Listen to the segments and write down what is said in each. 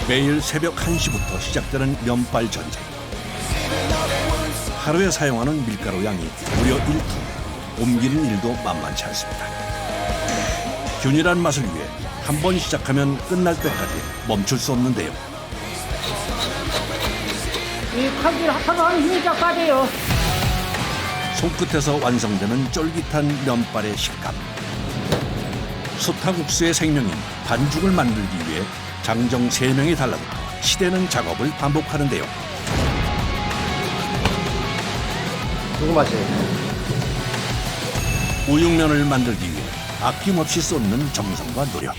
매일 새벽 1시부터 시작되는 면발 전쟁. 하루에 사용하는 밀가루 양이 무려 1톤. 옮기는 일도 만만치 않습니다. 균일한 맛을 위해 한 번 시작하면 끝날 때까지 멈출 수 없는데요. 이 칼질 하루 하는 힘이 쫙 빠져요. 손끝에서 완성되는 쫄깃한 면발의 식감. 솥탕국수의 생명인 반죽을 만들기 위해 장정 3명이 달라붙어 치대는 작업을 반복하는데요. 누구 맛이에요? 우육면을 만들기 위해 아낌없이 쏟는 정성과 노력.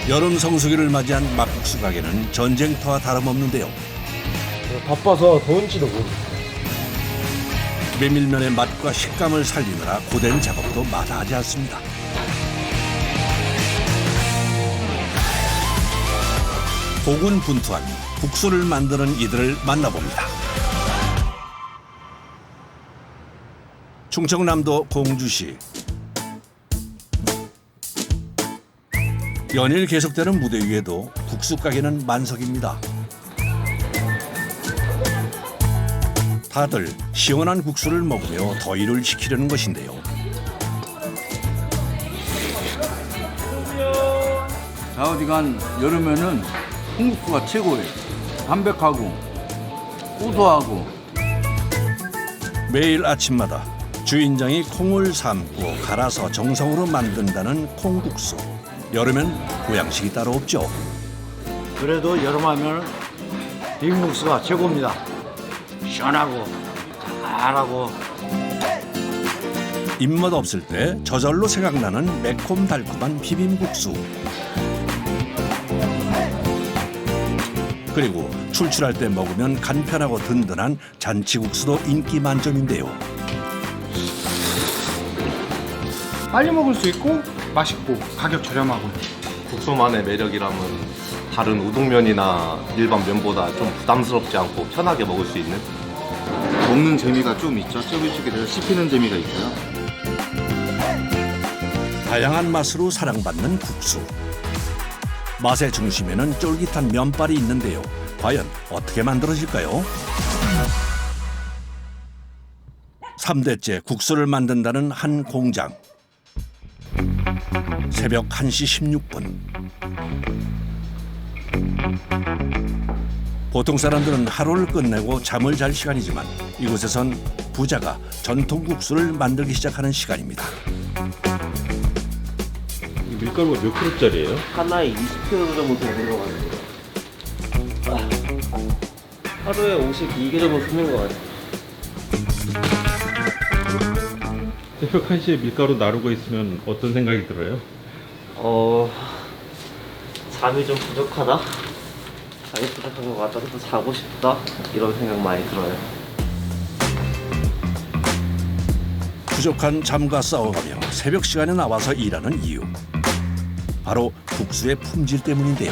여름 성수기를 맞이한 막국수 가게는 전쟁터와 다름없는데요. 바빠서 더운지도 모르겠어요. 메밀면의 맛과 식감을 살리느라 고된 작업도 마다하지 않습니다. 고군분투한 국수를 만드는 이들을 만나봅니다. 충청남도 공주시. 연일 계속되는 무대 위에도 국수 가게는 만석입니다. 다들 시원한 국수를 먹으며 더위를 식히려는 것인데요. 좌우지간 여름에는 콩국수가 최고예요. 담백하고 고소하고. 매일 아침마다 주인장이 콩을 삶고 갈아서 정성으로 만든다는 콩국수. 여름엔 보양식이 따로 없죠. 그래도 여름하면 비빔국수가 최고입니다. 시원하고 달하고. 입맛 없을 때 저절로 생각나는 매콤달콤한 비빔국수. 그리고 출출할 때 먹으면 간편하고 든든한 잔치국수도 인기 만점인데요. 빨리 먹을 수 있고 맛있고 가격 저렴하고. 국수만의 매력이라면 다른 우동면이나 일반 면보다 좀 부담스럽지 않고 편하게 먹을 수 있는. 먹는 재미가 좀 있죠. ጨ깃ጨ깃 해서 씹히는 재미가 있고요. 다양한 맛으로 사랑받는 국수. 맛의 중심에는 쫄깃한 면발이 있는데요. 과연 어떻게 만들어질까요? 3대째 국수를 만든다는 한 공장. 새벽 1시 16분. 보통 사람들은 하루를 끝내고 잠을 잘 시간이지만 이곳에선 부자가 전통 국수를 만들기 시작하는 시간입니다. 밀가루가 몇 킬로짜리예요? 하나에 20kg 정도 되는 것 같아요. 하루에 52개 정도 쓰는 것 같아요. 새벽 1시에 밀가루 나르고 있으면 어떤 생각이 들어요? 잠이 좀 부족하다? 잠이 부족한 것 같다. 또 자고 싶다? 이런 생각 많이 들어요. 부족한 잠과 싸워가며 새벽 시간에 나와서 일하는 이유. 바로 국수의 품질 때문인데요.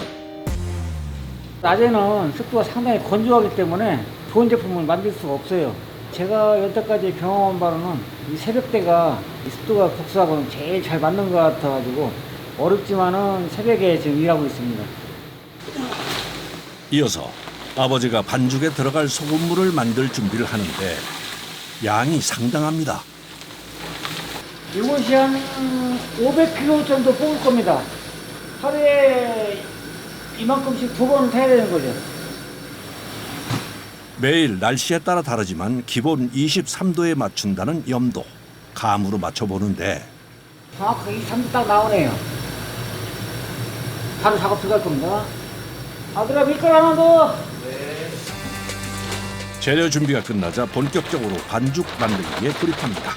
낮에는 습도가 상당히 건조하기 때문에 좋은 제품을 만들 수가 없어요. 제가 여태까지 경험한 바로는 이 새벽대가 이 습도가 국수하고는 제일 잘 맞는 것 같아가지고 어렵지만은 새벽에 지금 일하고 있습니다. 이어서 아버지가 반죽에 들어갈 소금물을 만들 준비를 하는데 양이 상당합니다. 이것이 한 500kg 정도 뽑을 겁니다. 하루에 이만큼씩 2번 타야 되는 거죠. 매일 날씨에 따라 다르지만 기본 23도에 맞춘다는 염도. 감으로 맞춰보는데 정확하게 23도 딱 나오네요. 바로 작업 들어갈 겁니다. 아들아 밀가루 하나 더. 재료 준비가 끝나자 본격적으로 반죽 만들기에 돌입합니다.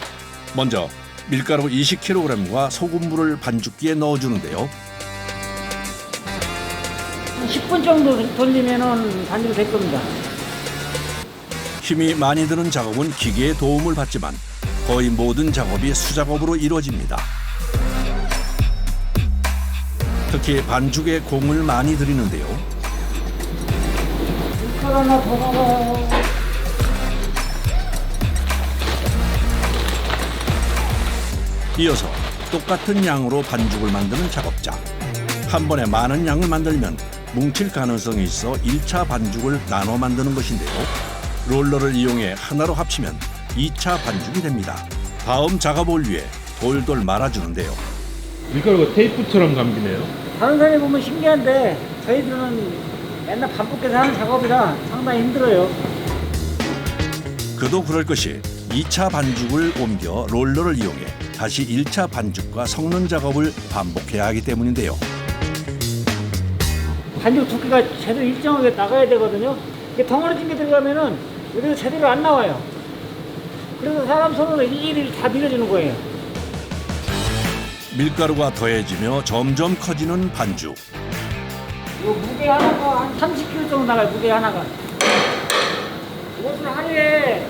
먼저 밀가루 20kg과 소금물을 반죽기에 넣어주는데요. 10분 정도 돌리면은 반죽이 될 겁니다. 힘이 많이 드는 작업은 기계의 도움을 받지만 거의 모든 작업이 수작업으로 이루어집니다. 특히 반죽에 공을 많이 들이는데요. 밀가루 하나 더 넣어요. 이어서 똑같은 양으로 반죽을 만드는 작업자. 한 번에 많은 양을 만들면 뭉칠 가능성이 있어 1차 반죽을 나눠 만드는 것인데요. 롤러를 이용해 하나로 합치면 2차 반죽이 됩니다. 다음 작업을 위해 돌돌 말아주는데요. 밀가루가 테이프처럼 감기네요. 다른 사람이 보면 신기한데 저희들은 맨날 반복해서 하는 작업이라 상당히 힘들어요. 그도 그럴 것이 2차 반죽을 옮겨 롤러를 이용해 다시 1차 반죽과 섞는 작업을 반복해야 하기 때문인데요. 반죽 두께가 제대로 일정하게 나가야 되거든요. 이게 덩어리진 게 들어가면은 여기서 제대로 안 나와요. 그래서 사람 손으로 일일이 다 밀어주는 거예요. 밀가루가 더해지며 점점 커지는 반죽. 이 무게 하나가 한 30kg 정도 나가요. 무게 하나가. 이것을 하루에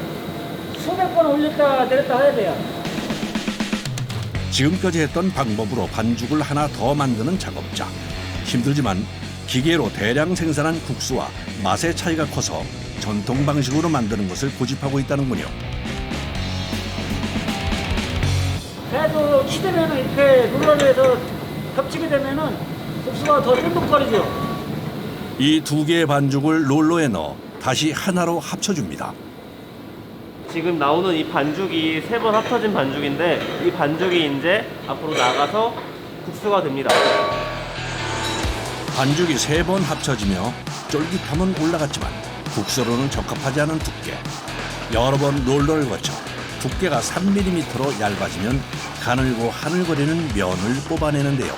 수백 번 올렸다 내렸다 해야 돼요. 지금까지 했던 방법으로 반죽을 하나 더 만드는 작업자. 힘들지만 기계로 대량 생산한 국수와 맛의 차이가 커서 전통 방식으로 만드는 것을 고집하고 있다는군요. 그래도 치대면은 이렇게 롤러에서 겹치게 되면은 국수가 더 쫀득거리죠. 이 두 개의 반죽을 롤러에 넣어 다시 하나로 합쳐줍니다. 지금 나오는 이 반죽이 3번 합쳐진 반죽인데 이 반죽이 이제 앞으로 나가서 국수가 됩니다. 반죽이 3번 합쳐지며 쫄깃함은 올라갔지만 국수로는 적합하지 않은 두께. 여러 번 롤러를 거쳐 두께가 3mm로 얇아지면 가늘고 하늘거리는 면을 뽑아내는데요.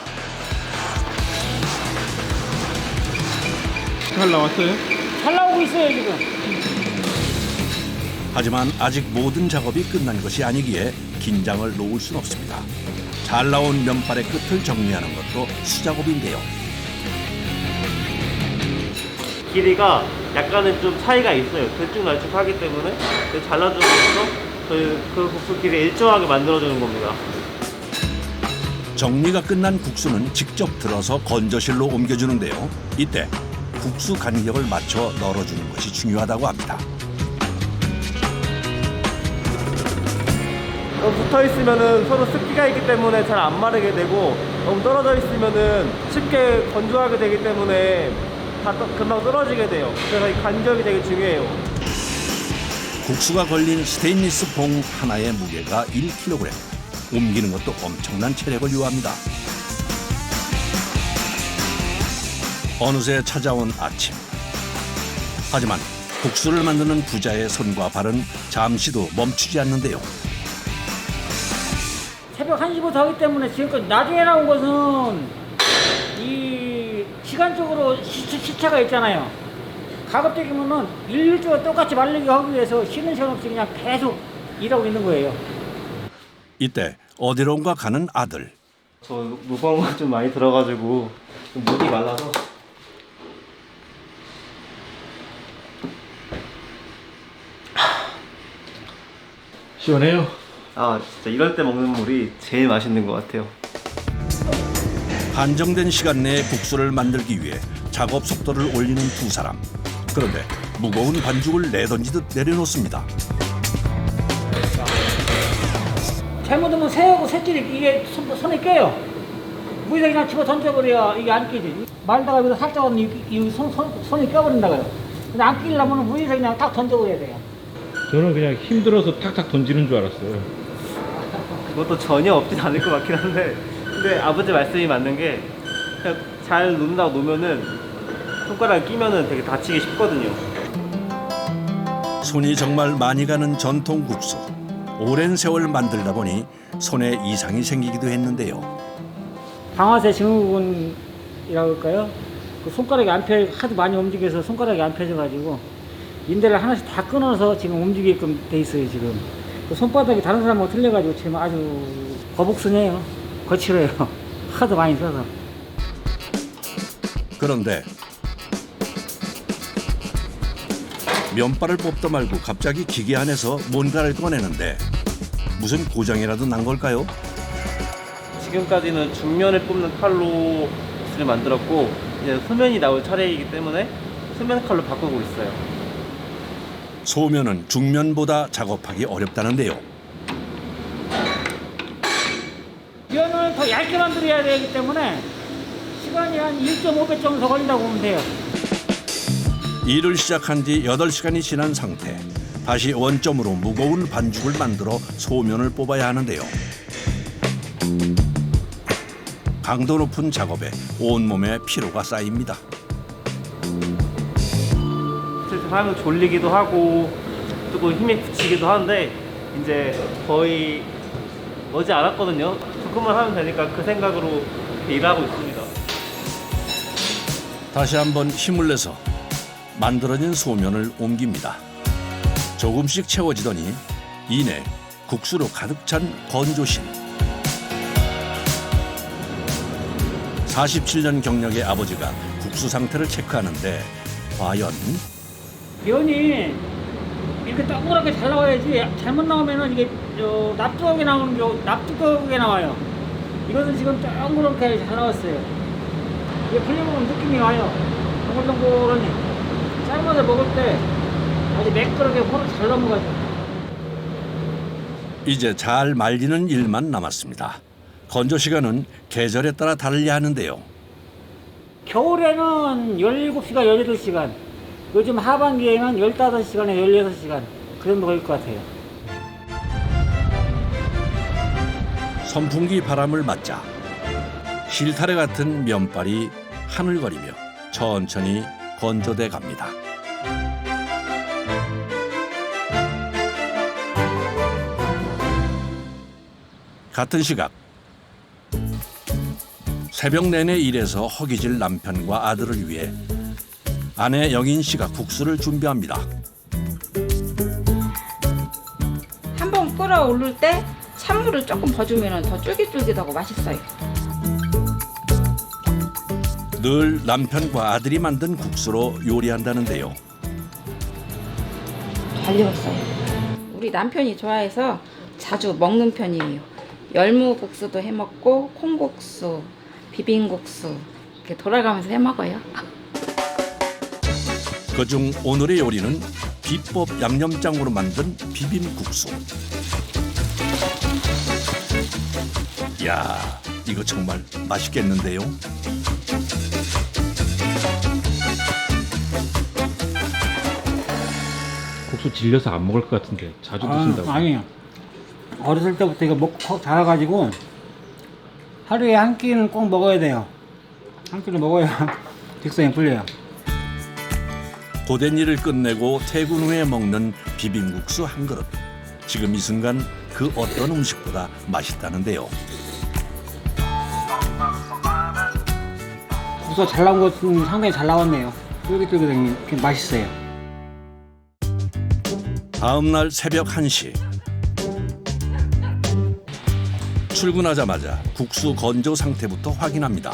잘 나왔어요? 잘 나오고 있어요 지금. 하지만 아직 모든 작업이 끝난 것이 아니기에 긴장을 놓을 순 없습니다. 잘 나온 면발의 끝을 정리하는 것도 수작업인데요. 길이가 약간은 좀 차이가 있어요. 들쭉날쭉하기 때문에 잘라주면서 그 국수 길이 일정하게 만들어주는 겁니다. 정리가 끝난 국수는 직접 들어서 건조실로 옮겨주는데요. 이때 국수 간격을 맞춰 널어주는 것이 중요하다고 합니다. 붙어 있으면은 서로 습기가 있기 때문에 잘 안 마르게 되고 너무 떨어져 있으면은 쉽게 건조하게 되기 때문에 금방 떨어지게 돼요. 그래서 이 간격이 되게 중요해요. 국수가 걸린 스테인리스 봉 하나의 무게가 1kg. 옮기는 것도 엄청난 체력을 요합니다. 어느새 찾아온 아침. 하지만 국수를 만드는 부자의 손과 발은 잠시도 멈추지 않는데요. 새벽 1시부터 하기 때문에 지금까지 나중에 나온 것은 이 시간적으로 시차가 있잖아요. 가급적이면은 일주일에 똑같이 말리게 하기 위해서 쉬는 시간 없이 그냥 계속 일하고 있는 거예요. 이때 어디론가 가는 아들. 저 무거운 거 좀 많이 들어가지고 좀 목이 말라서. 시원해요? 아 진짜 이럴 때 먹는 물이 제일 맛있는 것 같아요. 한정된 시간 내에 국수를 만들기 위해 작업 속도를 올리는 두 사람. 그런데 무거운 반죽을 내던지듯 내려놓습니다. 잘못하면 새하고 새끼리 이게 손에 껴요. 무에다 그냥 집어 던져버려야 이게 안 끼지. 말다가 여기서 살짝 하면 이 손이 껴버린다고요. 근데 안 끼려면 무에다 그냥 딱 던져버려야 돼요. 저는 그냥 힘들어서 탁탁 던지는 줄 알았어요. 그것도 전혀 없진 않을 것 같긴 한데 근데 아버지 말씀이 맞는 게 그냥 잘 놓는다고 놓으면은 손가락에 끼면은 되게 다치기 쉽거든요. 손이 정말 많이 가는 전통 국수. 오랜 세월 만들다 보니 손에 이상이 생기기도 했는데요. 방아쇠 증후군이라고 할까요? 그 손가락이 안 펴, 하도 많이 움직여서 손가락이 안 펴져가지고 인대를 하나씩 다 끊어서 지금 움직이게끔 돼 있어요 지금. 그 손바닥이 다른 사람하고 틀려가지고 지금 아주 거북스네요. 거칠어요. 하도 많이 써서. 그런데 면발을 뽑다 말고 갑자기 기계 안에서 뭔가를 꺼내는데 무슨 고장이라도 난 걸까요? 지금까지는 중면을 뽑는 칼로 를 만들었고 이제 소면이 나올 차례이기 때문에 소면 칼로 바꾸고 있어요. 소면은 중면보다 작업하기 어렵다는데요. 면을 더 얇게 만들어야 되기 때문에 시간이 한 1.5배 정도 더 걸린다고 보면 돼요. 일을 시작한 지 8시간이 지난 상태. 다시 원점으로 무거운 반죽을 만들어 소면을 뽑아야 하는데요. 강도 높은 작업에 온몸에 피로가 쌓입니다. 하면 졸리기도 하고 조금 힘이 붙이기도 하는데 이제 거의 머지 않았거든요. 조금만 하면 되니까 그 생각으로 일하고 있습니다. 다시 한번 힘을 내서 만들어진 소면을 옮깁니다. 조금씩 채워지더니 이내 국수로 가득 찬 건조실. 47년 경력의 아버지가 국수 상태를 체크하는데 과연 면이 이렇게 동그랗게 잘 나와야지 잘못 나오면은 이게 납두하게 나오는 게 납두하게 나와요. 이것은 지금 동그랗게 잘 나왔어요. 이게 풀려보면 느낌이 와요. 동글동글하니 삶아서 먹을 때 아주 매끄럽게 호로 잘 넘어가죠. 이제 잘 말리는 일만 남았습니다. 건조 시간은 계절에 따라 다르게 하는데요. 겨울에는 17시간, 18시간, 요즘 하반기에는 15시간에 16시간 그 정도 걸릴 것 같아요. 선풍기 바람을 맞자 실타래 같은 면발이 하늘거리며 천천히 건조돼 갑니다. 같은 시각 새벽 내내 일해서 허기질 남편과 아들을 위해 아내 영인 씨가 국수를 준비합니다. 한번 끓어오를 때 찬물을 조금 버주면 더 쫄깃쫄깃하고 맛있어요. 늘 남편과 아들이 만든 국수로 요리한다는데요. 잘 익었어요. 우리 남편이 좋아해서 자주 먹는 편이에요. 열무국수도 해먹고 콩국수, 비빔국수 이렇게 돌아가면서 해먹어요. 그중 오늘의 요리는 비법 양념장으로 만든 비빔국수. 이야, 이거 정말 맛있겠는데요? 국수 질려서 안 먹을 것 같은데 자주 드신다고. 아니에요. 어렸을 때부터 이거 먹고 자라가지고 하루에 한 끼는 꼭 먹어야 돼요. 한 끼를 먹어야 직성이 풀려요. 고된 일을 끝내고 퇴근 후에 먹는 비빔국수 한 그릇. 지금 이 순간 그 어떤 음식보다 맛있다는데요. 국수가 잘 나온 것은 상당히 잘 나왔네요. 쫄깃쫄깃하게 맛있어요. 다음 날 새벽 1시. 출근하자마자 국수 건조 상태부터 확인합니다.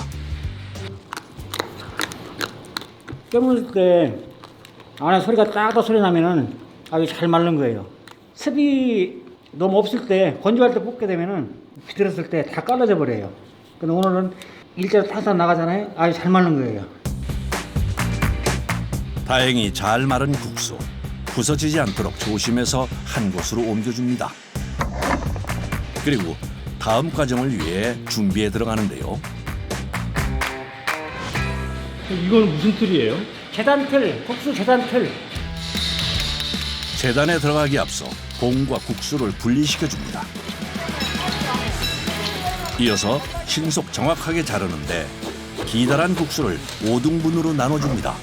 깨물 때 안에 소리가 딱딱 소리 나면은 아주 잘 마른 거예요. 습이 너무 없을 때 건조할 때 볶게 되면은 비틀었을 때 다 깔라져 버려요. 근데 오늘은 일자로 탄탄 나가잖아요. 아주 잘 마른 거예요. 다행히 잘 마른 국수. 부서지지 않도록 조심해서 한 곳으로 옮겨줍니다. 그리고 다음 과정을 위해 준비에 들어가는데요. 이건 무슨 틀이에요? 계단틀, 국수 계단틀. 재단에 들어가기 앞서 공과 국수를 분리시켜줍니다. 이어서 신속 정확하게 자르는데 기다란 국수를 5등분으로 나눠줍니다.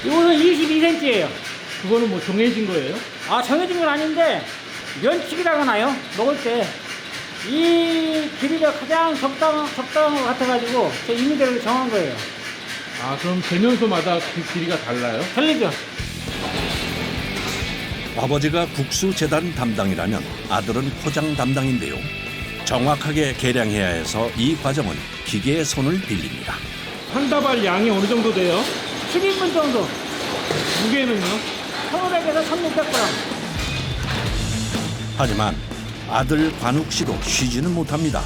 이거는 22cm예요. 그거는 뭐 정해진 거예요? 아, 정해진 건 아닌데 면치기라고 하나요? 먹을 때 이 길이가 가장 적당한 것 같아가지고 제 임의대로 정한 거예요. 아 그럼 재면소마다 그 길이가 달라요? 틀리죠? 아버지가 국수 재단 담당이라면 아들은 포장 담당인데요. 정확하게 계량해야 해서 이 과정은 기계의 손을 빌립니다. 한 다발 양이 어느 정도 돼요? 10인분 정도. 무게는요? 1,500에서 1,600g. 하지만 아들 관욱 씨도 쉬지는 못합니다.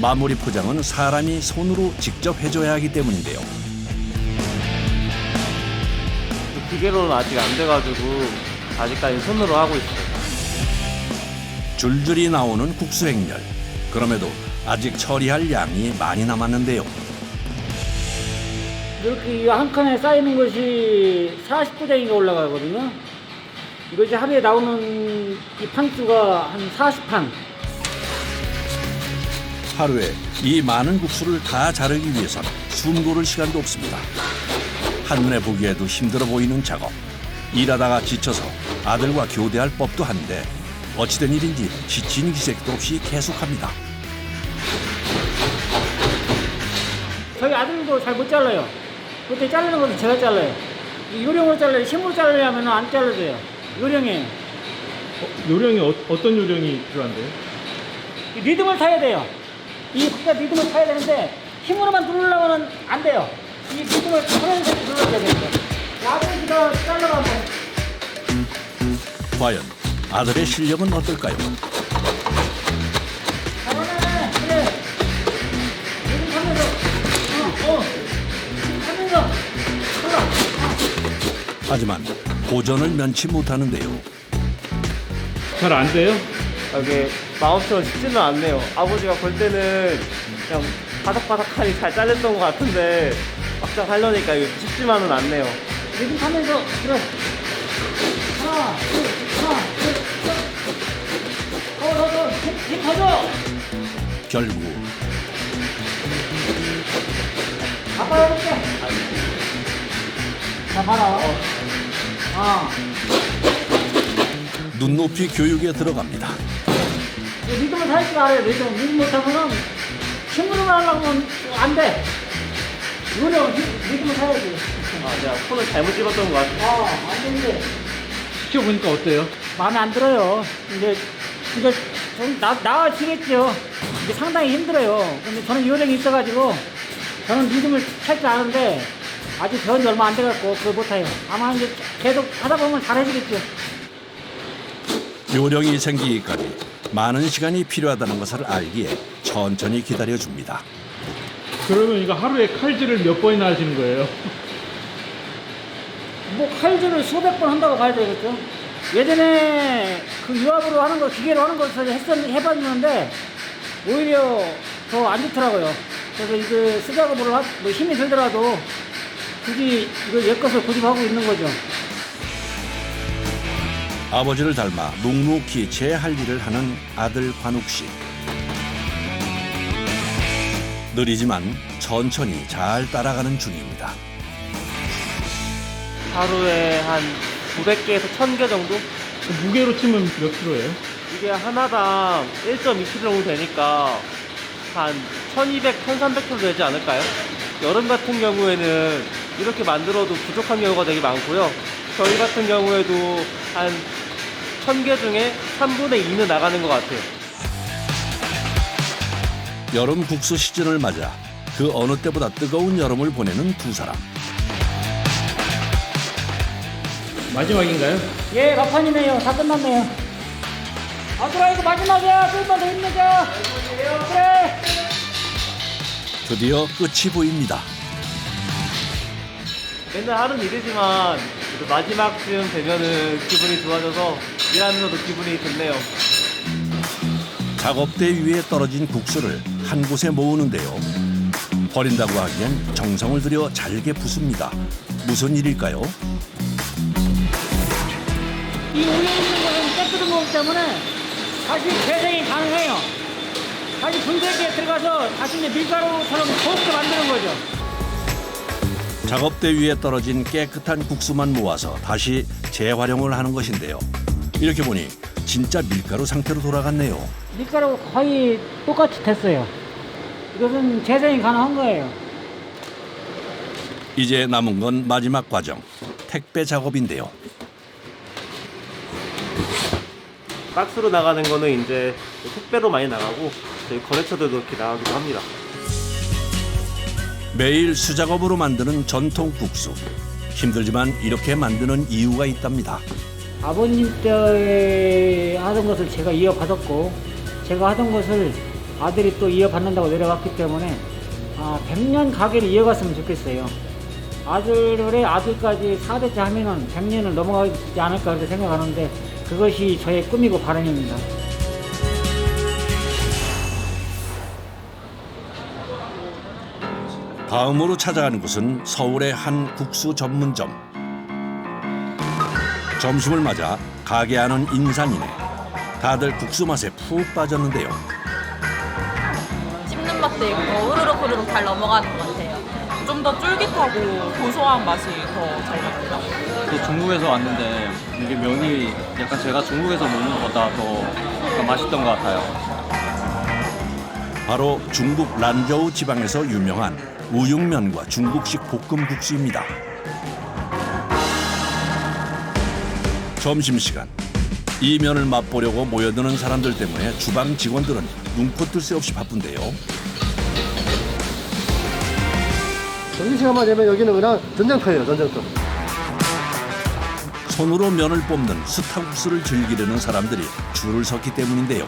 마무리 포장은 사람이 손으로 직접 해줘야 하기 때문인데요. 기계로는 아직 안 돼가지고 아직까지 손으로 하고 있어요. 줄줄이 나오는 국수 행렬. 그럼에도 아직 처리할 양이 많이 남았는데요. 이렇게 한 칸에 쌓이는 것이 40포장이가 올라가거든요. 이것이 하루에 나오는 이 판수가 한 40판. 하루에 이 많은 국수를 다 자르기 위해서는 숨 고를 시간도 없습니다. 한눈에 보기에도 힘들어 보이는 작업. 일하다가 지쳐서 아들과 교대할 법도 한데 어찌된 일인지 지친 기색도 없이 계속합니다. 저희 아들도 잘 못 잘라요. 그때 자르는 것도 제가 잘라요. 이 요령으로 잘라요. 힘으로 자르려면 안 잘라줘요. 요령이에요. 요령이 어떤 요령이 필요한데요? 이 리듬을 타야 돼요. 이 국자 리듬을 타야 되는데 힘으로만 누르려면 안 돼요. 이 리듬을 타면서 눌러야 됩니다. 아들이 이거 잘라가 한번. 과연 아들의 실력은 어떨까요? 잘하네. 그래. 리듬 타면서. 타면서. 올라. 하지만 도전을 면치 못하는데요. 잘 안 돼요? 이게 마음처럼 쉽지는 않네요. 아버지가 볼 때는 그냥 바삭바삭하니 잘 잘렸던 것 같은데 막상 하려니까 이게 쉽지만은 않네요. 리듬 타면서. 그래. 하나, 둘, 하나, 둘, 셋. 힘 터져. 결국 아빠 해볼게. 자, 봐라. 눈높이 교육에 들어갑니다. 리듬을 탈 줄 알아요. 리듬 못하면은 힘으로만 하려고 하면 안 돼. 이거는 리듬을 타야지. 제가 손을 잘못 집었던 것 같아요. 안 되는데. 시켜보니까 어때요? 마음에 안 들어요. 이제 좀 나아지겠죠. 이게 상당히 힘들어요. 근데 저는 요령이 있어가지고 저는 리듬을 탈 줄 아는데 아직 배운 지 얼마 안 돼갖고 그걸 못해요. 아마 이제 계속 하다 보면 잘해지겠죠. 요령이 생기기까지 많은 시간이 필요하다는 것을 알기에 천천히 기다려줍니다. 그러면 이거 하루에 칼질을 몇 번이나 하시는 거예요? 뭐 칼질을 수백 번 한다고 봐야 되겠죠. 예전에 그 유압으로 하는 거, 기계로 하는 것을 해봤는데 오히려 더 안 좋더라고요. 그래서 이거 수작업으로 뭐 힘이 들더라도 굳이 이거 옛 것을 고집하고 있는 거죠. 아버지를 닮아 묵묵히 제 할 일을 하는 아들 관욱 씨. 느리지만 천천히 잘 따라가는 중입니다. 하루에 한 900개에서 1000개 정도? 무게로 치면 몇 킬로예요? 이게 하나당 1.2kg 정도 되니까 한 1200, 1300kg 되지 않을까요? 여름 같은 경우에는 이렇게 만들어도 부족한 경우가 되게 많고요. 저희 같은 경우에도 한 1000개 중에 3분의 2는 나가는 것 같아요. 여름 국수 시즌을 맞아 그 어느 때보다 뜨거운 여름을 보내는 두 사람. 마지막인가요? 예, 막판이네요. 다 끝났네요. 아들아, 이거 마지막이야. 조금만 더 힘내자. 그래. 드디어 끝이 보입니다. 맨날 하는 일이지만 그래도 마지막쯤 되면은 기분이 좋아져서 일하면서도 기분이 좋네요. 작업대 위에 떨어진 국수를 한 곳에 모으는데요. 버린다고 하기엔 정성을 들여 잘게 붓습니다. 무슨 일일까요? 이 위에 있는 것은 깨끗한 거기 때문에 다시 재생이 가능해요. 다시 분쇄기에 들어가서 다시 이제 밀가루처럼 곱게 만드는 거죠. 작업대 위에 떨어진 깨끗한 국수만 모아서 다시 재활용을 하는 것인데요. 이렇게 보니 진짜 밀가루 상태로 돌아갔네요. 밀가루 거의 똑같이 됐어요. 이것은 재생이 가능한 거예요. 이제 남은 건 마지막 과정, 택배 작업인데요. 박스로 나가는 거는 이제 택배로 많이 나가고 저희 거래처들도 이렇게 나가기도 합니다. 매일 수작업으로 만드는 전통 국수. 힘들지만 이렇게 만드는 이유가 있답니다. 아버님 때 하던 것을 제가 이어받았고 제가 하던 것을 아들이 또 이어받는다고 내려왔기 때문에 100년 가게를 이어갔으면 좋겠어요. 아들의 아들까지 4대째 하면은 100년을 넘어가지 않을까 그렇게 생각하는데 그것이 저의 꿈이고 바람입니다. 다음으로 찾아간 곳은 서울의 한 국수 전문점. 점심을 맞아 가게 안은 인산이네. 다들 국수 맛에 푹 빠졌는데요. 씹는 맛도 있고 후루룩 후루룩 잘 넘어가는 것 같아요. 좀 더 쫄깃하고 고소한 맛이 더 잘 납니다. 또 중국에서 왔는데 이게 면이 약간 제가 중국에서 먹는 것보다 더 약간 맛있던 것 같아요. 바로 중국 란저우 지방에서 유명한 우육면과 중국식 볶음국수입니다. 점심시간, 이 면을 맛보려고 모여드는 사람들 때문에 주방 직원들은 눈코 뜰 새 없이 바쁜데요. 점심시간만 되면 여기는 그냥 전쟁터예요, 전쟁터. 손으로 면을 뽑는 스타국수를 즐기려는 사람들이 줄을 섰기 때문인데요.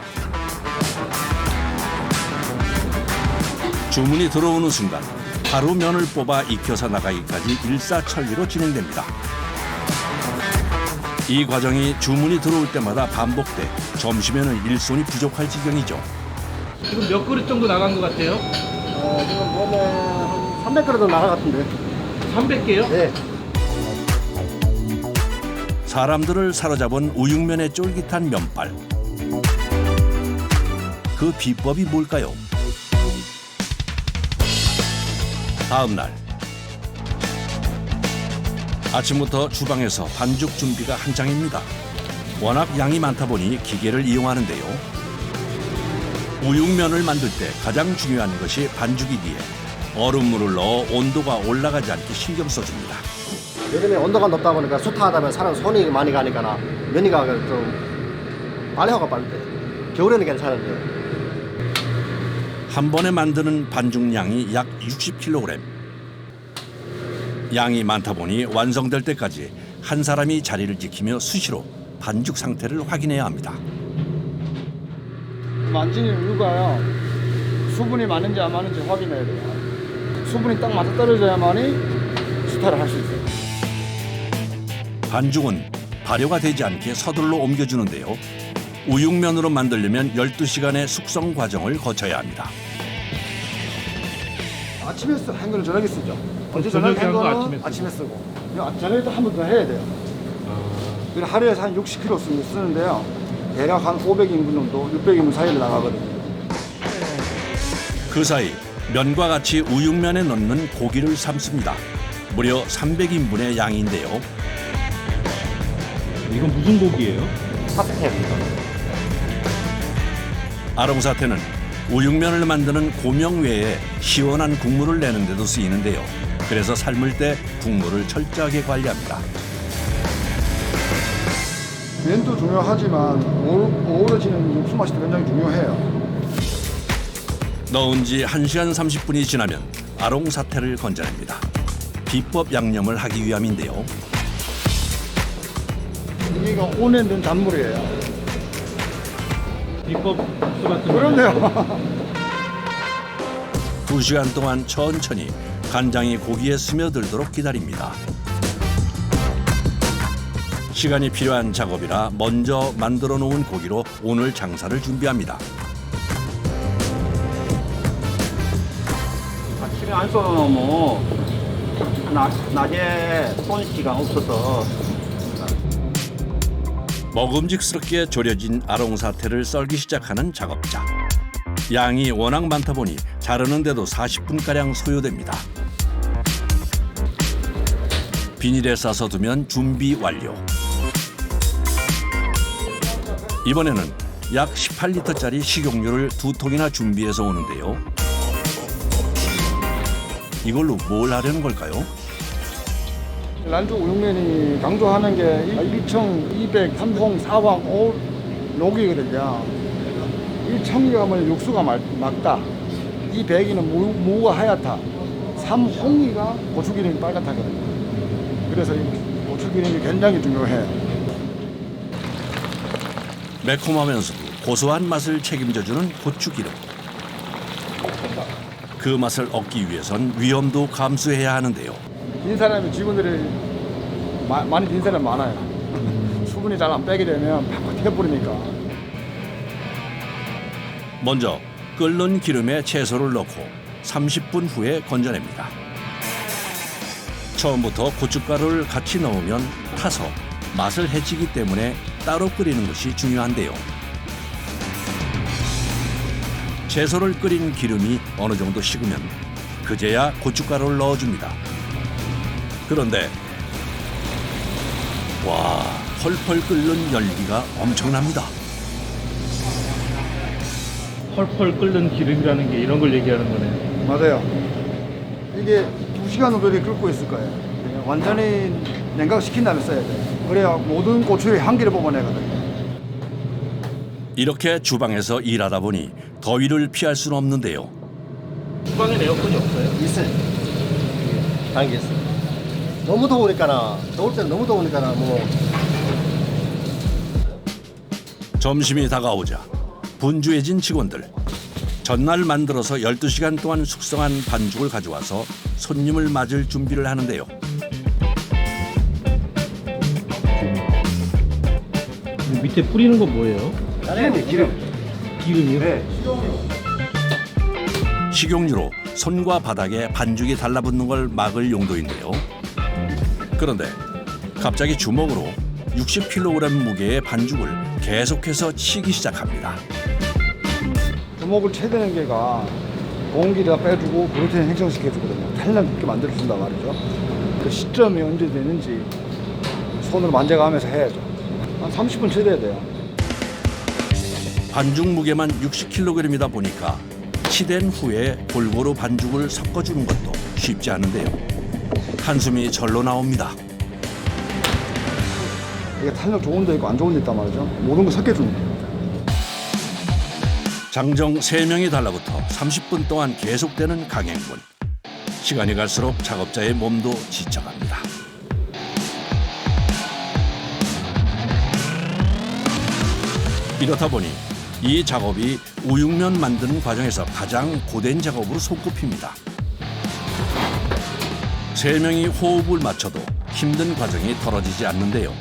주문이 들어오는 순간 바로 면을 뽑아 익혀서 나가기까지 일사천리로 진행됩니다. 이 과정이 주문이 들어올 때마다 반복돼 점심에는 일손이 부족할 지경이죠. 지금 몇 그릇 정도 나간 것 같아요? 지금 보면 한 300그릇 나갈 것 같은데. 300개요? 네. 사람들을 사로잡은 우육면의 쫄깃한 면발. 그 비법이 뭘까요? 다음 날 아침부터 주방에서 반죽 준비가 한창입니다. 워낙 양이 많다 보니 기계를 이용하는데요. 우육면을 만들 때 가장 중요한 것이 반죽이기에 얼음물을 넣어 온도가 올라가지 않게 신경 써줍니다. 여름에 온도가 높다 보니까 숱하다 보면 사람 손이 많이 가니까 면이가 좀 빨리 하고 빨리 돼. 겨울에는 괜찮은데. 한 번에 만드는 반죽량이 약 60kg. 양이 많다 보니 완성될 때까지 한 사람이 자리를 지키며 수시로 반죽 상태를 확인해야 합니다. 만지는 이유가요. 수분이 많은지 안 많은지 확인해야 돼요. 수분이 딱 맞아 떨어져야만이 수타를 할 수 있어요. 반죽은 발효가 되지 않게 서둘러 옮겨주는데요. 우육면으로 만들려면 12시간의 숙성 과정을 거쳐야 합니다. 아침에 한 거는 저녁에 쓰죠. 어제 저녁에 저녁에 한 한 거 거는 아침에 쓰고. 저녁에 또 한 번 더 해야 돼요. 그래서 하루에 한 60kg 쓰는데요. 대략 한 500인분 정도, 600인분 사이를 나가거든요. 그 사이 면과 같이 우육면에 넣는 고기를 삶습니다. 무려 300인분의 양인데요. 이건 무슨 고기예요? 사태입니다. 아롱사태는 우육면을 만드는 고명 외에 시원한 국물을 내는 데도 쓰이는데요. 그래서 삶을 때 국물을 철저하게 관리합니다. 면도 중요하지만 어우러지는 육수 맛이 굉장히 중요해요. 넣은 지 1시간 30분이 지나면 아롱사태를 건져냅니다. 비법 양념을 하기 위함인데요. 여기가 온에 넣은 단물이에요. 비법 국수 같은 거. 그런데요. 2시간 동안 천천히 간장이 고기에 스며들도록 기다립니다. 시간이 필요한 작업이라 먼저 만들어 놓은 고기로 오늘 장사를 준비합니다. 아침에 안 썰어놓으면 낮에 손 시간 없어서. 먹음직스럽게 졸여진 아롱사태를 썰기 시작하는 작업자. 양이 워낙 많다 보니 자르는데도 40분가량 소요됩니다. 비닐에 싸서 두면 준비 완료. 이번에는 약 18리터짜리 식용유를 2통이나 준비해서 오는데요. 이걸로 뭘 하려는 걸까요? 란주 우육면이 강조하는 게 1청, 200, 3홍, 4황, 5 녹이거든요. 1청이 가면 육수가 맑다. 200이는 무가 하얗다. 3홍이가 고추기름이 빨갛다거든요. 그래서 이 고추기름이 굉장히 중요해요. 매콤하면서도 고소한 맛을 책임져주는 고추기름. 그 맛을 얻기 위해선 위험도 감수해야 하는데요. 빈 사람이 직원들이 많이 빈 사람이 많아요. 수분이 잘 안 빼게 되면 팍팍 튀어버리니까. 먼저 끓는 기름에 채소를 넣고 30분 후에 건져냅니다. 처음부터 고춧가루를 같이 넣으면 타서 맛을 해치기 때문에 따로 끓이는 것이 중요한데요. 채소를 끓인 기름이 어느 정도 식으면 그제야 고춧가루를 넣어줍니다. 그런데 와, 펄펄 끓는 열기가 엄청납니다. 펄펄 끓는 기름이라는 게 이런 걸 얘기하는 거네요. 맞아요. 이게 2시간 정도 이렇게 끓고 있을 거예요. 완전히 냉각시킨 다음에 써야 돼요. 그래야 모든 고추의 향기를 뽑아내거든요. 이렇게 주방에서 일하다 보니 더위를 피할 수는 없는데요. 주방에 에어컨이 없어요? 있어요. 단기 있어요. 너무 더우니까나, 더울 때는 너무 더우니까나 뭐. 점심이 다가오자 분주해진 직원들. 전날 만들어서 12시간 동안 숙성한 반죽을 가져와서 손님을 맞을 준비를 하는데요. 밑에 뿌리는 건 뭐예요? 기름. 기름이요? 네. 식용유로 손과 바닥에 반죽이 달라붙는 걸 막을 용도인데요. 그런데 갑자기 주먹으로 60kg 무게의 반죽을 계속해서 치기 시작합니다. 주먹을 채대는 게가 공기를 빼주고 글루텐 행성시켜주거든요. 탄력있게 만들어준단 말이죠. 그 시점이 언제 되는지 손으로 만져가면서 해야죠. 한 30분 채대야 돼요. 반죽 무게만 60kg이다 보니까 치댄 후에 골고루 반죽을 섞어주는 것도 쉽지 않은데요. 한숨이 절로 나옵니다. 이게 탄력 좋은 데 있고 안 좋은 데 있단 말이죠. 모든 거 섞여주는 거예요. 장정 3명이 달라붙어 30분 동안 계속되는 강행군. 시간이 갈수록 작업자의 몸도 지쳐갑니다. 이렇다 보니 이 작업이 우육면 만드는 과정에서 가장 고된 작업으로 손꼽힙니다. 3명이 호흡을 맞춰도 힘든 과정이 덜어지지 않는데요.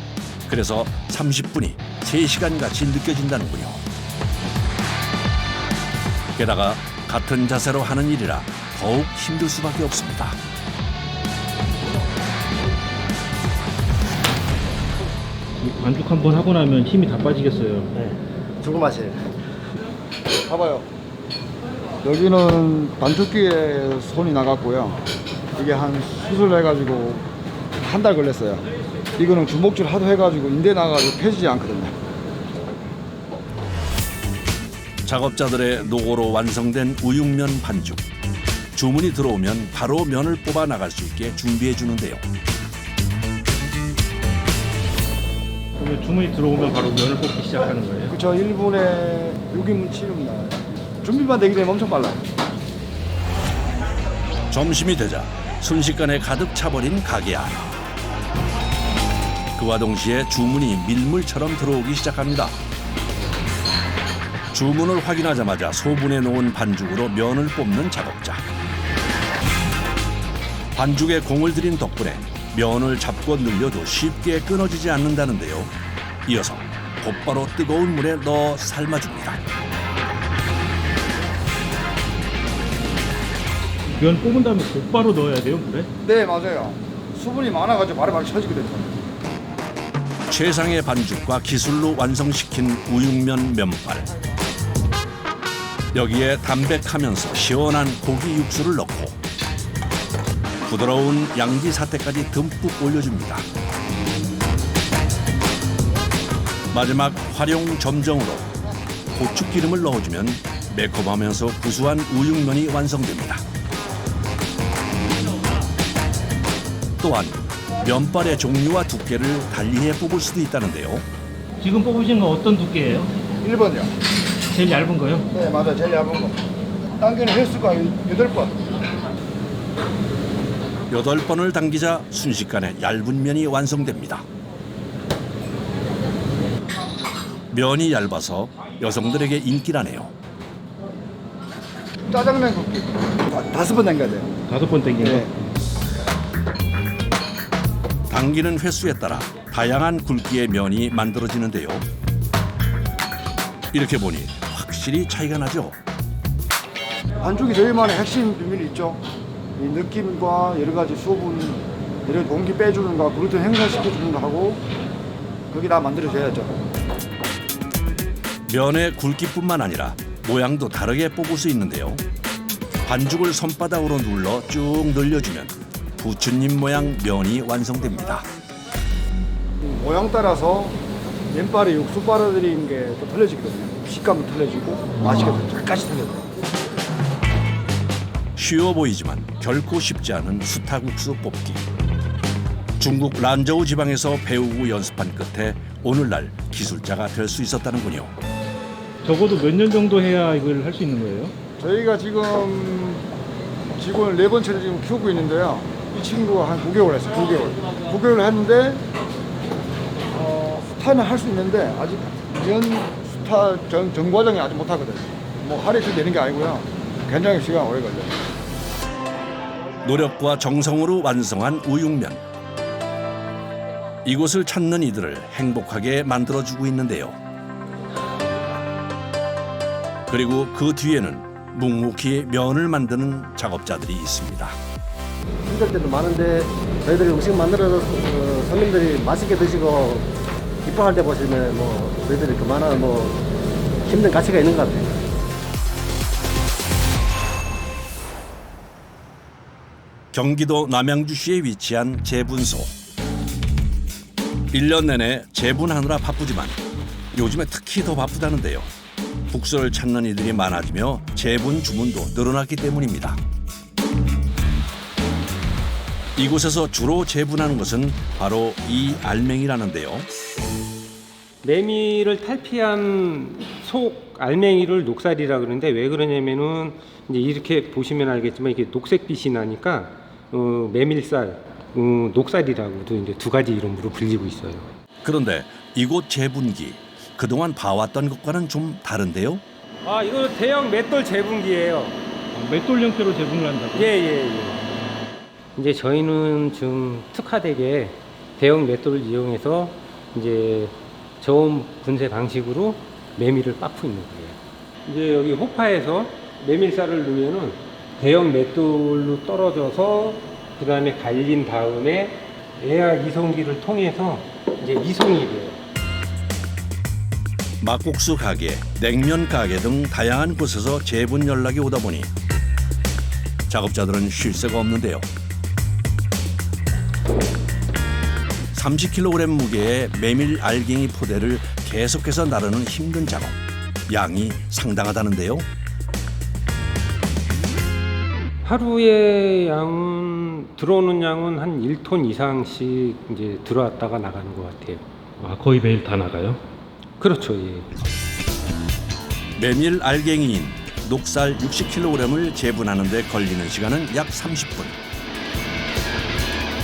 그래서 30분이 3시간 같이 느껴진다는군요. 게다가 같은 자세로 하는 일이라 더욱 힘들 수밖에 없습니다. 반죽 한 번 하고 나면 힘이 다 빠지겠어요. 네. 죽을 맛이에요. 봐봐요. 여기는 반죽기에 손이 나갔고요. 이게 한 수술해가지고 한 달 걸렸어요. 이거는 주먹질 하도 해가지고 인대 나가가지고 펴지지 않거든요. 작업자들의 노고로 완성된 우육면 반죽. 주문이 들어오면 바로 면을 뽑아 나갈 수 있게 준비해 주는데요. 그러면 주문이 들어오면 바로 면을 뽑기 시작하는 거예요? 그렇죠. 1분에 6인분 7분 나와요. 준비만 되기 되면 엄청 빨라요. 점심이 되자 순식간에 가득 차버린 가게 안. 그와 동시에 주문이 밀물처럼 들어오기 시작합니다. 주문을 확인하자마자 소분해 놓은 반죽으로 면을 뽑는 작업자. 반죽에 공을 들인 덕분에 면을 잡고 늘려도 쉽게 끊어지지 않는다는데요. 이어서 곧바로 뜨거운 물에 넣어 삶아줍니다. 면 뽑은 다음에 곧바로 넣어야 돼요, 물에? 네, 맞아요. 수분이 많아가지고 바로바로 쳐지거든요. 최상의 반죽과 기술로 완성시킨 우육면 면발. 여기에 담백하면서 시원한 고기 육수를 넣고 부드러운 양지 사태까지 듬뿍 올려줍니다. 마지막 활용 점정으로 고추기름을 넣어주면 매콤하면서 구수한 우육면이 완성됩니다. 또한 면발의 종류와 두께를 달리해 뽑을 수도 있다는데요. 지금 뽑으신 건 어떤 두께예요? 1번이요. 제일 얇은 거요? 네, 맞아요. 제일 얇은 거. 당기는 횟수가 8번. 8번을 당기자 순식간에 얇은 면이 완성됩니다. 면이 얇아서 여성들에게 인기라네요. 짜장면 굽기 5번 당겨야 돼요. 5번 당기는 거? 네. 당기는 횟수에 따라 다양한 굵기의 면이 만들어지는데요. 이렇게 보니 확실히 차이가 나죠. 반죽이 저희만의 핵심 비밀이 있죠. 이 느낌과 여러 가지 수분, 여러 공기 빼주는 거, 글루텐 행사시켜주는 거 하고 그게 다 만들어져야죠. 면의 굵기뿐만 아니라 모양도 다르게 뽑을 수 있는데요. 반죽을 손바닥으로 눌러 쭉 늘려주면 부처님 모양 면이 완성됩니다. 모양 따라서 면발에 육수 빨아들이는 게 또 틀려지거든요. 식감도 틀려지고 맛이 끝까지 틀려져요. 쉬워 보이지만 결코 쉽지 않은 수타국수 뽑기. 중국 란저우 지방에서 배우고 연습한 끝에 오늘날 기술자가 될 수 있었다는군요. 적어도 몇 년 정도 해야 이걸 할 수 있는 거예요? 저희가 지금 직원을 4번째를 지금 키우고 있는데요. 이 친구가 한 9개월 했어요. 9개월. 9개월 했는데 스타는 할 수 있는데 아직 면 스타 전 과정이 아직 못하거든요. 뭐 하루 이틀 되는 게 아니고요. 굉장히 시간 오래 걸려요. 노력과 정성으로 완성한 우육면. 이곳을 찾는 이들을 행복하게 만들어주고 있는데요. 그리고 그 뒤에는 묵묵히 면을 만드는 작업자들이 있습니다. 힘들 때도 많은데 저희들이 음식 만들어서 손님들이 맛있게 드시고 기뻐할 때 보시면 뭐 저희들이 그만한 뭐 힘든 가치가 있는 것 같아요. 경기도 남양주시에 위치한 제분소. 1년 내내 제분하느라 바쁘지만 요즘에 특히 더 바쁘다는데요. 국수를 찾는 이들이 많아지며 제분 주문도 늘어났기 때문입니다. 이곳에서 주로 제분하는 것은 바로 이 알맹이라는데요. 메밀을 탈피한 속 알맹이를 녹살이라 그러는데 왜 그러냐면은 이제 이렇게 보시면 알겠지만 이게 녹색빛이 나니까 메밀살, 녹살이라고도 이제 두 가지 이름으로 불리고 있어요. 그런데 이곳 제분기 그동안 봐왔던 것과는 좀 다른데요. 아, 이거 대형 맷돌 제분기예요. 맷돌 형태로 제분을 한다고요? 예. 이제 저희는 좀 특화되게 대형 맷돌을 이용해서 이제 저온 분쇄 방식으로 메밀을 빻고 있는 거예요. 이제 여기 호파에서 메밀살을 넣으면은 대형 맷돌로 떨어져서 그 다음에 갈린 다음에 에아 이송기를 통해서 이제 이송이 돼요. 막국수 가게, 냉면 가게 등 다양한 곳에서 제분 연락이 오다 보니 작업자들은 쉴 새가 없는데요. 30kg 무게의 메밀 알갱이 포대를 계속해서 나르는 힘든 작업. 양이 상당하다는데요. 하루에 들어오는 양은 한 1톤 이상씩 이제 들어왔다가 나가는 것 같아요. 아, 거의 매일 다 나가요? 그렇죠. 예. 메밀 알갱이인 녹살 60kg을 제분하는 데 걸리는 시간은 약 30분.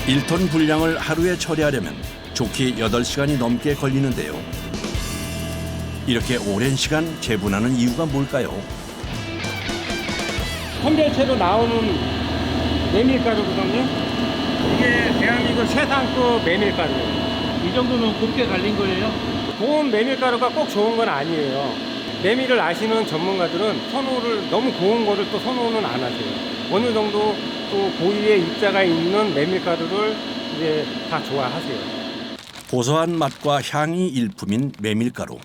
1톤 분량을 하루에 처리하려면 좋게 8시간이 넘게 걸리는데요. 이렇게 오랜 시간 제분하는 이유가 뭘까요? 선별체로 나오는 메밀가루거든요. 이게 대한민국 최상급 메밀가루예요. 이 정도면 곱게 갈린 거예요? 고운 메밀가루가 꼭 좋은 건 아니에요. 메밀을 아시는 전문가들은 선호를 너무 고운 거를 또 선호는 안 하세요. 어느 정도 또 고유의 입자가 있는 메밀가루를 이제 다 좋아하세요. 고소한 맛과 향이 일품인 메밀가루.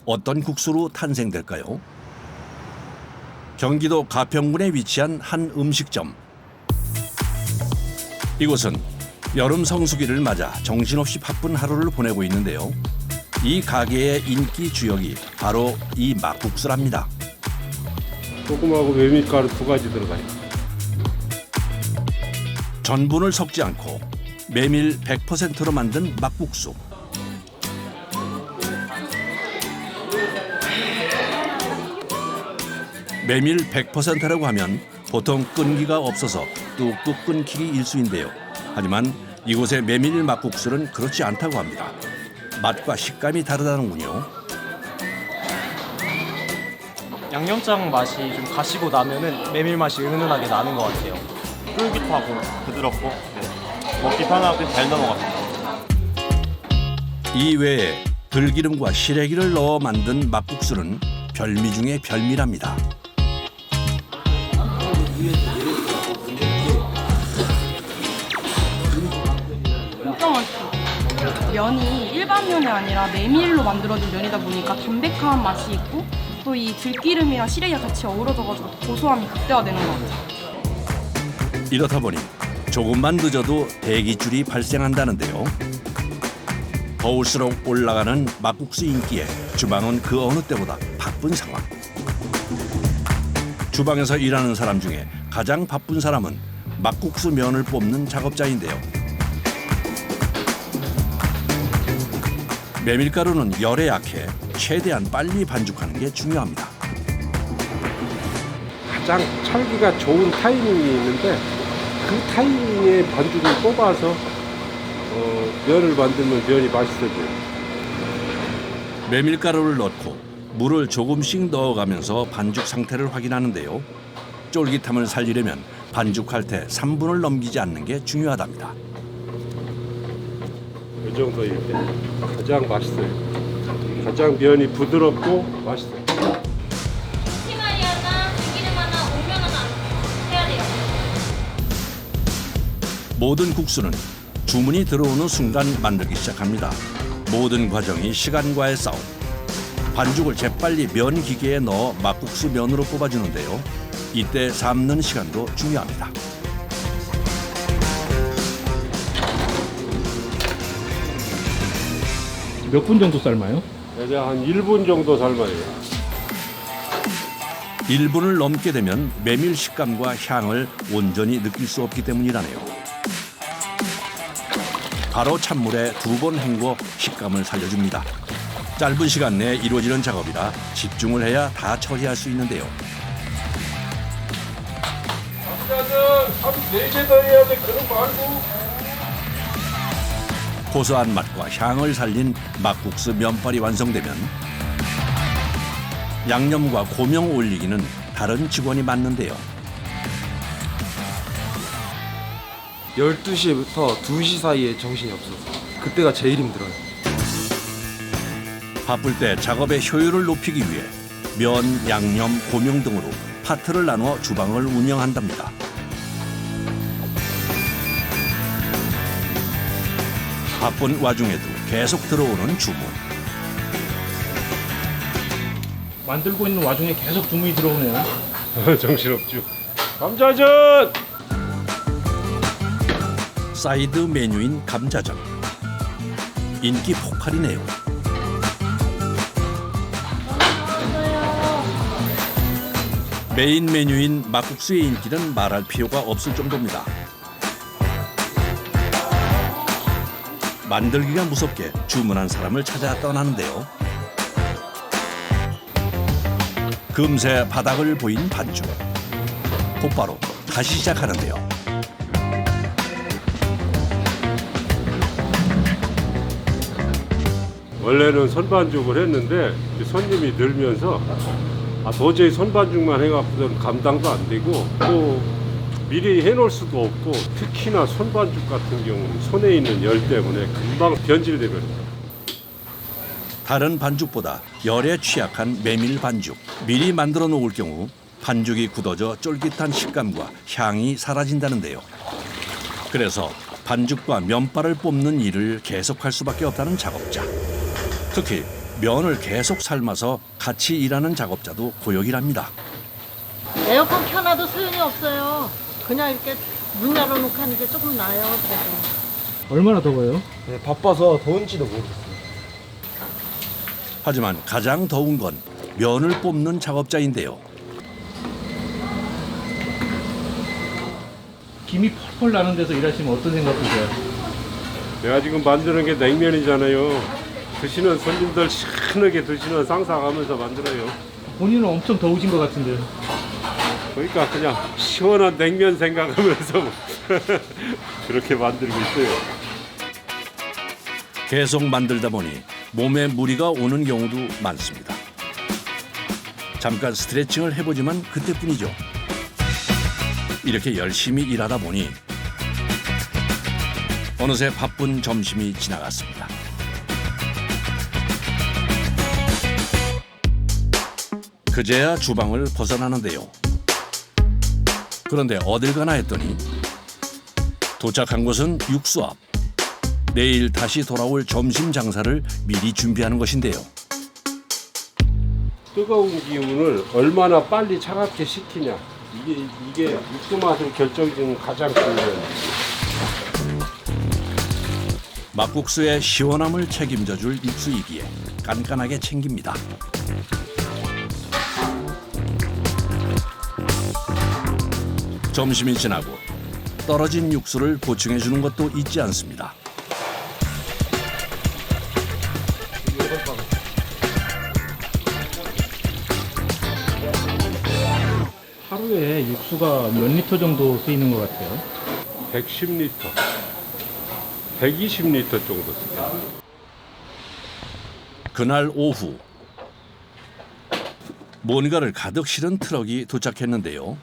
어떤 국수로 탄생될까요? 경기도 가평군에 위치한 한 음식점. 이곳은 여름 성수기를 맞아 정신없이 바쁜 하루를 보내고 있는데요. 이 가게의 인기 주역이 바로 이 막국수랍니다. 소금하고 메밀가루 두 가지 들어가요. 전분을 섞지 않고 메밀 100%로 만든 막국수. 메밀 100%라고 하면 보통 끈기가 없어서 뚝뚝 끊기기 일쑤인데요. 하지만 이곳의 메밀 막국수는 그렇지 않다고 합니다. 맛과 식감이 다르다는군요. 양념장 맛이 좀 가시고 나면은 메밀 맛이 은은하게 나는 것 같아요. 쫄깃하고 부드럽고 먹기 편하고 잘 넘어갑니다. 이외에 들기름과 시래기를 넣어 만든 막국수는 별미 중에 별미랍니다. 진짜 맛있어. 면이 일반 면이 아니라 메밀로 만들어진 면이다 보니까 담백한 맛이 있고 또 이 들기름이랑 시래기가 같이 어우러져가지고 고소함이 극대화되는 것 같아요. 이렇다 보니 조금만 늦어도 대기줄이 발생한다는데요. 더울수록 올라가는 막국수 인기에 주방은 그 어느 때보다 바쁜 상황. 주방에서 일하는 사람 중에 가장 바쁜 사람은 막국수 면을 뽑는 작업자인데요. 메밀가루는 열에 약해 최대한 빨리 반죽하는 게 중요합니다. 가장 찰기가 좋은 타이밍이 있는데 그 타이밍에 반죽을 뽑아서 면을 만들면 면이 맛있어져요. 메밀가루를 넣고 물을 조금씩 넣어가면서 반죽 상태를 확인하는데요. 쫄깃함을 살리려면 반죽할 때 3분을 넘기지 않는 게 중요하답니다. 이 정도일 때 가장 맛있어요. 가장 면이 부드럽고 맛있어요. 치마리 하나, 들기름 하나, 오면 하나 해야 돼요. 모든 국수는 주문이 들어오는 순간 만들기 시작합니다. 모든 과정이 시간과의 싸움. 반죽을 재빨리 면 기계에 넣어 막국수 면으로 뽑아주는데요. 이때 삶는 시간도 중요합니다. 몇 분 정도 삶아요? 이제 한 1분 정도 삶아요. 1분을 넘게 되면 메밀 식감과 향을 온전히 느낄 수 없기 때문이라네요. 바로 찬물에 2번 헹궈 식감을 살려줍니다. 짧은 시간 내에 이루어지는 작업이라 집중을 해야 다 처리할 수 있는데요. 남자는 4개 더 해야 돼. 그런 말고. 고소한 맛과 향을 살린 막국수 면발이 완성되면 양념과 고명 올리기는 다른 직원이 맡는데요. 12시부터 2시 사이에 정신이 없어서 그때가 제일 힘들어요. 바쁠 때 작업의 효율을 높이기 위해 면, 양념, 고명 등으로 파트를 나누어 주방을 운영한답니다. 바쁜 와중에도 계속 들어오는 주문. 만들고 있는 와중에 계속 주문이 들어오네요. 정신없죠. 감자전! 사이드 메뉴인 감자전. 인기 폭발이네요. 메인 메뉴인 막국수의 인기는 말할 필요가 없을 정도입니다. 만들기가 무섭게 주문한 사람을 찾아 떠나는데요. 금세 바닥을 보인 반죽. 곧바로 다시 시작하는데요. 원래는 손반죽을 했는데 손님이 늘면서 도저히 손반죽만 해갖고는 감당도 안 되고 또 미리 해놓을 수도 없고 특히나 손반죽 같은 경우는 손에 있는 열 때문에 금방 변질되거든요. 다른 반죽보다 열에 취약한 메밀 반죽. 미리 만들어 놓을 경우 반죽이 굳어져 쫄깃한 식감과 향이 사라진다는데요. 그래서 반죽과 면발을 뽑는 일을 계속할 수밖에 없다는 작업자. 특히 면을 계속 삶아서 같이 일하는 작업자도 고역이랍니다. 에어컨 켜놔도 소용이 없어요. 그냥 이렇게 문 열어놓고 하는 게 조금 나아요. 그래도. 얼마나 더워요? 네, 바빠서 더운지도 모르겠어요. 하지만 가장 더운 건 면을 뽑는 작업자인데요. 김이 펄펄 나는 데서 일하시면 어떤 생각 드세요? 내가 지금 만드는 게 냉면이잖아요. 드시는 손님들 시원하게 드시는 상상하면서 만들어요. 본인은 엄청 더우신 것 같은데요. 그러니까 그냥 시원한 냉면 생각하면서 그렇게 만들고 있어요. 계속 만들다 보니 몸에 무리가 오는 경우도 많습니다. 잠깐 스트레칭을 해보지만 그때뿐이죠. 이렇게 열심히 일하다 보니 어느새 바쁜 점심이 지나갔습니다. 그제야 주방을 벗어나는데요. 그런데 어딜 가나 했더니 도착한 곳은 육수 앞. 내일 다시 돌아올 점심 장사를 미리 준비하는 것인데요. 뜨거운 기운을 얼마나 빨리 차갑게 식히냐. 이게 육수 맛을 결정짓는 가장 중요한. 막국수의 시원함을 책임져줄 육수이기에 깐깐하게 챙깁니다. 점심이 지나고 떨어진 육수를 보충해주는 것도 잊지 않습니다. 하루에 육수가 몇 리터 정도 쓰이는 것 같아요? 110리터, 120리터 정도 쓰요. 그날 오후 뭔가를 가득 실은 트럭이 도착했는데요.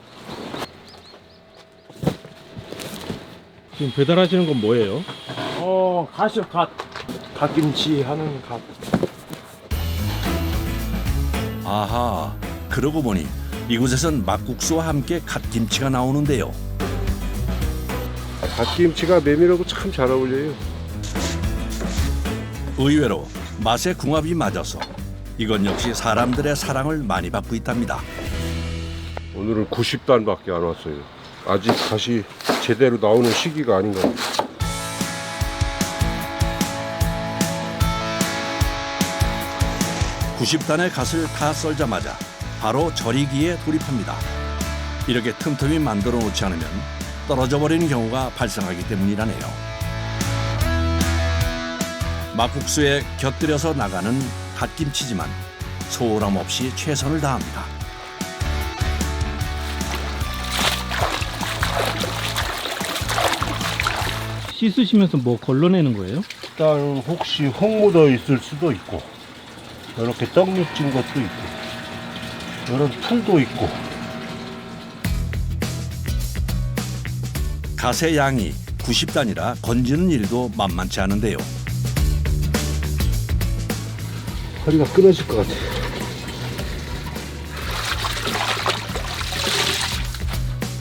지금 배달하시는 건 뭐예요? 갓이요, 갓. 갓김치 하는 갓. 아하, 그러고 보니 이곳에선 막국수와 함께 갓김치가 나오는데요. 갓김치가 메밀하고 참 잘 어울려요. 의외로 맛의 궁합이 맞아서 이건 역시 사람들의 사랑을 많이 받고 있답니다. 오늘은 90단밖에 안 왔어요. 아직 갓이 제대로 나오는 시기가 아닌 것 같아요. (90단의) 갓을 다 썰자마자 바로 절이기에 돌입합니다. 이렇게 틈틈이 만들어 놓지 않으면 떨어져 버리는 경우가 발생하기 때문이라네요. 막국수에 곁들여서 나가는 갓김치지만 소홀함 없이 최선을 다합니다. 씻으시면서 뭐 걸러내는 거예요? 일단 혹시 혹 묻어 있을 수도 있고, 이렇게 떡잎 진 것도 있고, 이런 풀도 있고. 갓의 양이 90단이라 건지는 일도 만만치 않은데요. 허리가 끊어질 것 같아.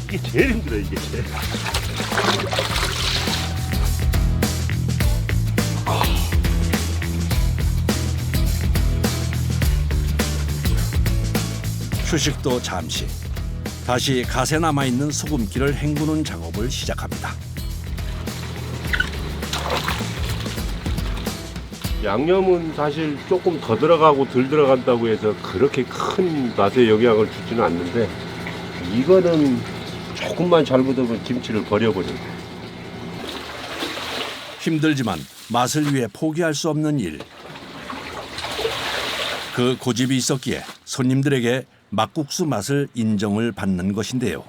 이게 제일 힘들어, 이게 제일. 휴식도 잠시. 다시 갓에 남아있는 소금기를 헹구는 작업을 시작합니다. 양념은 사실 조금 더 들어가고 덜 들어간다고 해서 그렇게 큰 맛에 영향을 주지는 않는데, 이거는 조금만 잘못하면 김치를 버려버려요. 힘들지만 맛을 위해 포기할 수 없는 일. 그 고집이 있었기에 손님들에게 막국수 맛을 인정을 받는 것인데요.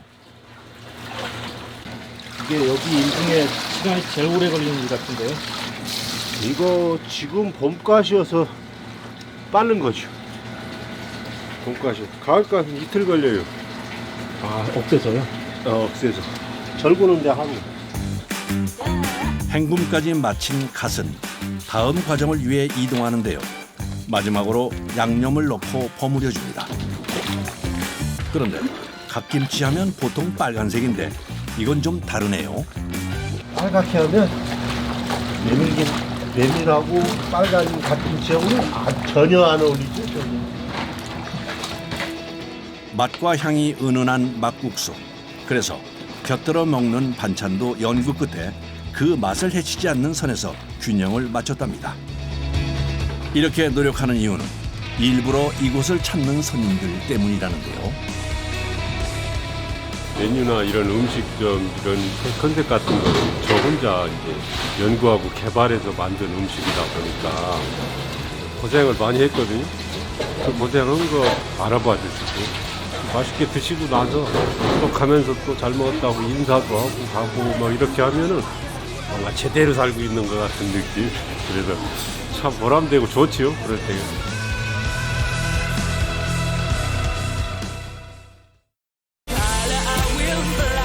이게 여기 일 중에 시간이 제일 오래 걸리는 일 같은데요? 이거 지금 봄가시여서 빠른 거죠. 봄가시. 가을가시 이틀 걸려요. 아, 억세서요? 억세서. 절구는데 하루. 헹굼까지 마친 갓은 다음 과정을 위해 이동하는데요. 마지막으로 양념을 넣고 버무려줍니다. 그런데 갓김치 하면 보통 빨간색인데 이건 좀 다르네요. 빨갛게 하면 메밀하고 빨간 갓김치하고는 전혀 안 어울리죠. 전혀. 맛과 향이 은은한 막국수. 그래서 곁들여 먹는 반찬도 연구 끝에 그 맛을 해치지 않는 선에서 균형을 맞췄답니다. 이렇게 노력하는 이유는 일부러 이곳을 찾는 손님들 때문이라는데요. 메뉴나 이런 음식점 이런 컨셉 같은 거는 저 혼자 이제 연구하고 개발해서 만든 음식이다 보니까 고생을 많이 했거든요. 그 고생한 거 알아봐 주시고 맛있게 드시고 나서 또 가면서 또 잘 먹었다고 인사도 하고 가고 뭐 이렇게 하면은 뭔가 제대로 살고 있는 것 같은 느낌. 그래서 참 보람되고 좋지요. 그럴 때가. I will fly.